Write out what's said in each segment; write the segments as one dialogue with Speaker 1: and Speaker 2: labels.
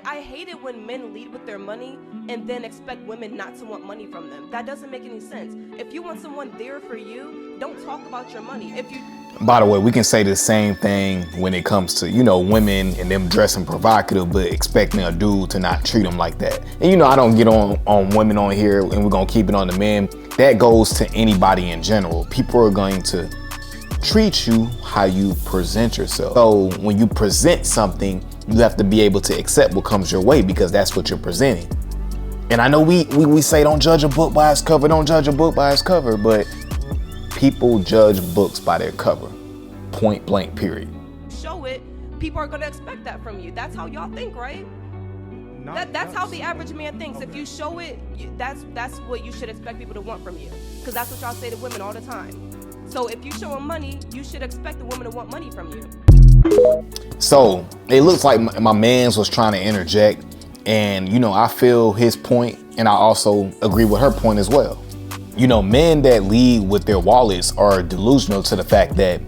Speaker 1: I hate it when men lead with their money and then expect women not to want money from them. That doesn't make any sense. If you want someone there for you, don't talk about your money.
Speaker 2: By the way, we can say the same thing when it comes to, women and them dressing provocative, but expecting a dude to not treat them like that. And I don't get on women on here, and we're gonna keep it on the men. That goes to anybody in general. People are going to treat you how you present yourself. So when you present something, you have to be able to accept what comes your way, because that's what you're presenting. And I know we say don't judge a book by its cover, don't judge a book by its cover, but people judge books by their cover. Point blank, period.
Speaker 1: Show it, people are gonna expect that from you. That's how y'all think, right? That's how the average man thinks. Okay. If you show it, that's what you should expect people to want from you. Because that's what y'all say to women all the time. So if you show them money, you should expect the woman to want money from you.
Speaker 2: So it looks like my mans was trying to interject, and I feel his point, and I also agree with her point as well. Men that lead with their wallets are delusional to the fact that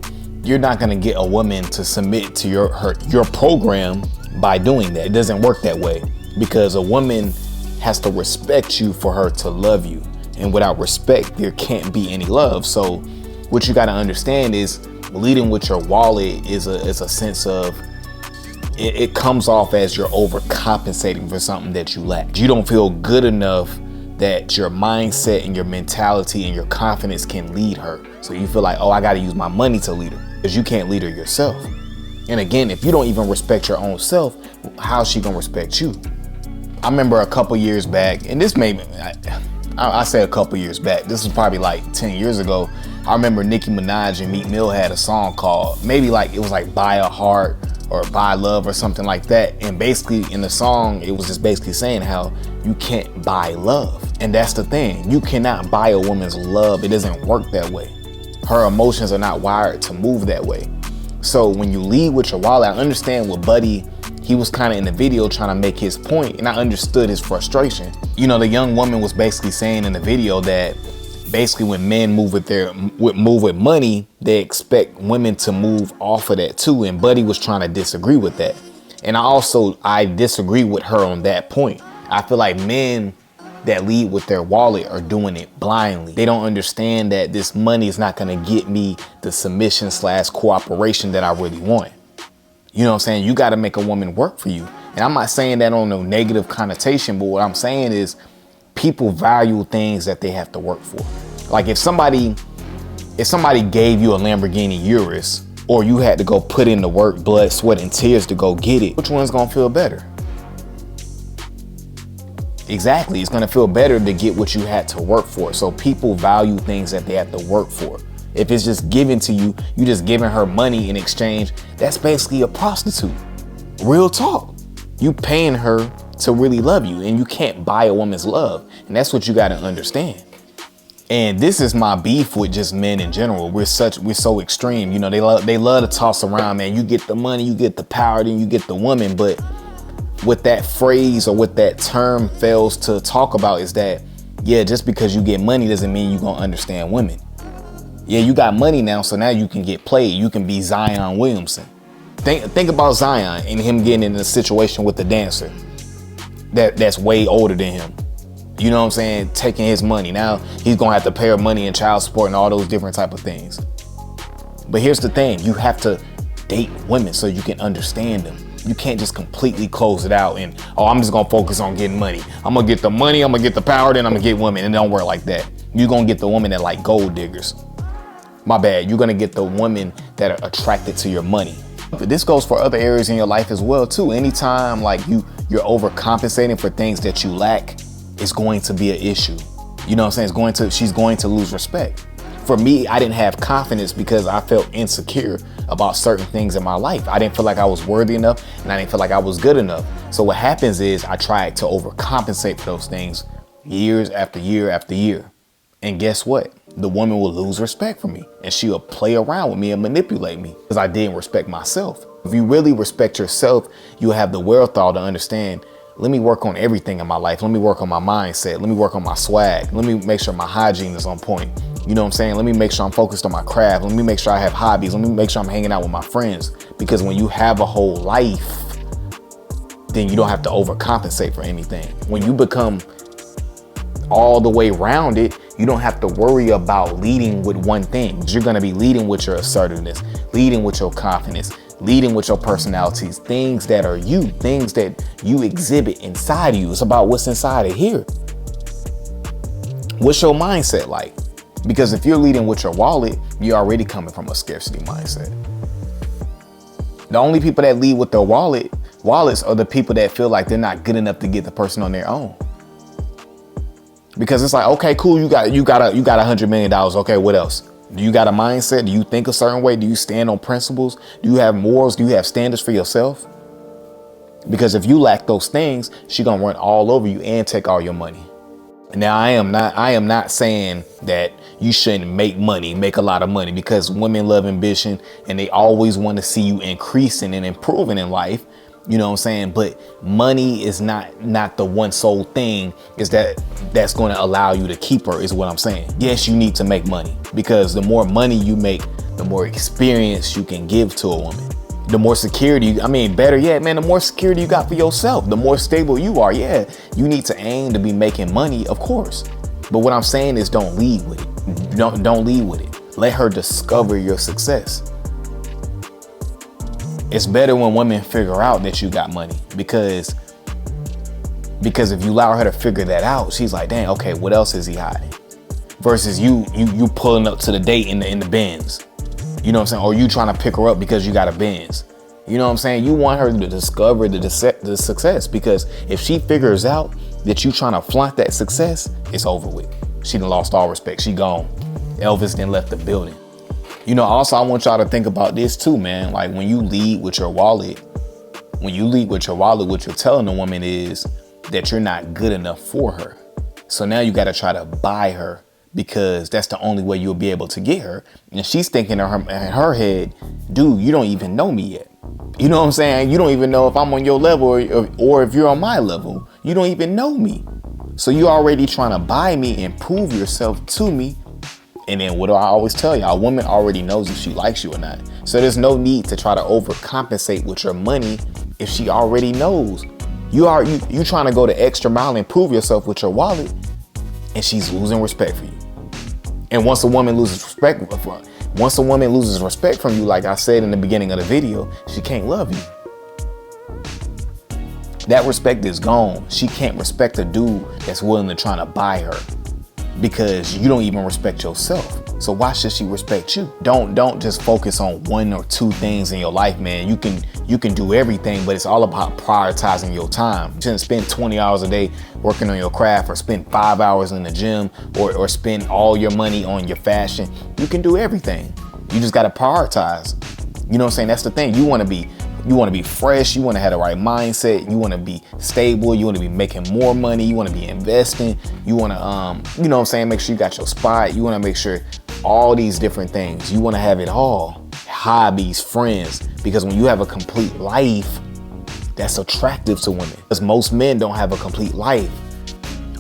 Speaker 2: you're not going to get a woman to submit to your program by doing that. It doesn't work that way, because a woman has to respect you for her to love you, and without respect, there can't be any love. So what you got to understand is leading with your wallet is a sense of it comes off as you're overcompensating for something that you lack. You don't feel good enough that your mindset and your mentality and your confidence can lead her. So you feel like, oh, I got to use my money to lead her, because you can't lead her yourself. And again, if you don't even respect your own self, how's she gonna respect you? I remember a couple years back, and this made me, I say a couple years back, this was probably like 10 years ago. I remember Nicki Minaj and Meek Mill had a song called, it was like Buy a Heart or Buy Love or something like that. And basically in the song, it was just basically saying how you can't buy love. And that's the thing, you cannot buy a woman's love. It doesn't work that way. Her emotions are not wired to move that way. So when you lead with your wallet, I understand what Buddy, he was kind of in the video trying to make his point, and I understood his frustration. The young woman was basically saying in the video that basically when men move with money, they expect women to move off of that too. And Buddy was trying to disagree with that. And I disagree with her on that point. I feel like men that lead with their wallet are doing it blindly. They don't understand that this money is not going to get me the submission / cooperation that I really want. You know what I'm saying? You got to make a woman work for you. And I'm not saying that on no negative connotation, but what I'm saying is people value things that they have to work for. Like if somebody gave you a Lamborghini Urus, or you had to go put in the work, blood, sweat, and tears to go get it, which one's going to feel better? Exactly. It's going to feel better to get what you had to work for. So people value things that they have to work for. If it's just given to you, you just giving her money in exchange, that's basically a prostitute. Real talk. You paying her to really love you, and you can't buy a woman's love. And that's what you got to understand. And this is my beef with just men in general. We're so extreme. They love to toss around, man. You get the money, you get the power, then you get the woman. But what that phrase or what that term fails to talk about is that, yeah, just because you get money doesn't mean you're going to understand women. Yeah, you got money now, so now you can get played. You can be Zion Williamson. Think about Zion and him getting in a situation with the dancer that's way older than him. You know what I'm saying? Taking his money. Now he's going to have to pay her money and child support and all those different type of things. But here's the thing. You have to date women so you can understand them. You can't just completely close it out and, oh, I'm just going to focus on getting money. I'm going to get the money, I'm going to get the power, then I'm going to get women. And it don't work like that. You're going to get the women that like gold diggers. My bad. You're going to get the women that are attracted to your money. But this goes for other areas in your life as well, too. Anytime like you're overcompensating for things that you lack, it's going to be an issue. You know what I'm saying? She's going to lose respect. For me, I didn't have confidence because I felt insecure about certain things in my life. I didn't feel like I was worthy enough, and I didn't feel like I was good enough. So what happens is I tried to overcompensate for those things years after year after year. And guess what? The woman will lose respect for me, and she'll play around with me and manipulate me because I didn't respect myself. If you really respect yourself, you'll have the wherewithal to understand, let me work on everything in my life. Let me work on my mindset. Let me work on my swag. Let me make sure my hygiene is on point. You know what I'm saying? Let me make sure I'm focused on my craft. Let me make sure I have hobbies. Let me make sure I'm hanging out with my friends. Because when you have a whole life, then you don't have to overcompensate for anything. When you become all the way rounded, you don't have to worry about leading with one thing. You're going to be leading with your assertiveness, leading with your confidence, leading with your personalities, things that are you, things that you exhibit inside of you. It's about what's inside of here. What's your mindset like? Because if you're leading with your wallet, you're already coming from a scarcity mindset. The only people that lead with their wallets are the people that feel like they're not good enough to get the person on their own. Because it's like, okay, cool, you got $100 million. Okay, what else? Do you got a mindset? Do you think a certain way? Do you stand on principles? Do you have morals? Do you have standards for yourself? Because if you lack those things, she gonna run all over you and take all your money. Now, I am not saying that you shouldn't make a lot of money, because women love ambition and they always want to see you increasing and improving in life. You know what I'm saying? But money is not the one sole thing that's going to allow you to keep her, is what I'm saying. Yes, you need to make money, because the more money you make, the more experience you can give to a woman. The more security, better yet, man, the more security you got for yourself, the more stable you are. Yeah, you need to aim to be making money, of course. But what I'm saying is don't lead with it. Don't lead with it. Let her discover your success. It's better when women figure out that you got money, because if you allow her to figure that out, she's like, dang, okay, what else is he hiding? Versus you pulling up to the date in the Benz. You know what I'm saying? Or you trying to pick her up because you got a Benz. You know what I'm saying? You want her to discover the success, because if she figures out that you trying to flaunt that success, it's over with. She done lost all respect. She gone. Elvis then left the building. You know, also, I want y'all to think about this too, man. Like, when you lead with your wallet, what you're telling the woman is that you're not good enough for her. So now you got to try to buy her, because that's the only way you'll be able to get her. And she's thinking in her head, dude, you don't even know me yet. You know what I'm saying? You don't even know if I'm on your level or if you're on my level. You don't even know me. So you already trying to buy me and prove yourself to me. And then what do I always tell you? A woman already knows if she likes you or not. So there's no need to try to overcompensate with your money if she already knows. You trying to go the extra mile and prove yourself with your wallet, and she's losing respect for you. And once a woman loses respect from you, like I said in the beginning of the video, she can't love you. That respect is gone. She can't respect a dude that's willing to try to buy her, because you don't even respect yourself. So why should she respect you? Don't just focus on one or two things in your life, man. You can do everything, but it's all about prioritizing your time. You shouldn't spend 20 hours a day working on your craft, or spend 5 hours in the gym, or spend all your money on your fashion. You can do everything. You just got to prioritize. You know what I'm saying? That's the thing. You want to be fresh. You want to have the right mindset. You want to be stable. You want to be making more money. You want to be investing. You want to, you know what I'm saying? Make sure you got your spot. You want to make sure all these different things. You want to have it all. Hobbies, friends. Because when you have a complete life, that's attractive to women. Because most men don't have a complete life.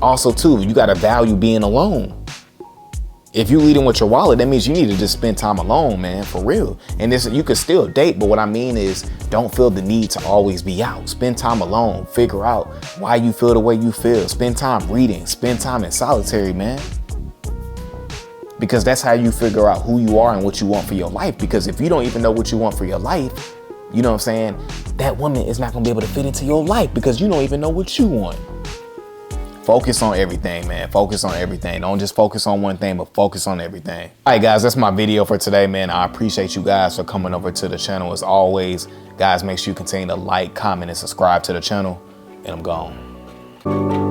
Speaker 2: Also, too, you got to value being alone. If you leading with your wallet, that means you need to just spend time alone, man, for real. And you can still date, but what I mean is, don't feel the need to always be out. Spend time alone. Figure out why you feel the way you feel. Spend time reading. Spend time in solitary, man. Because that's how you figure out who you are and what you want for your life. Because if you don't even know what you want for your life, you know what I'm saying, that woman is not gonna be able to fit into your life, because you don't even know what you want. Focus on everything, man. Focus on everything. Don't just focus on one thing, but focus on everything. All right, guys, that's my video for today, man. I appreciate you guys for coming over to the channel. As always, guys, make sure you continue to like, comment, and subscribe to the channel. And I'm gone.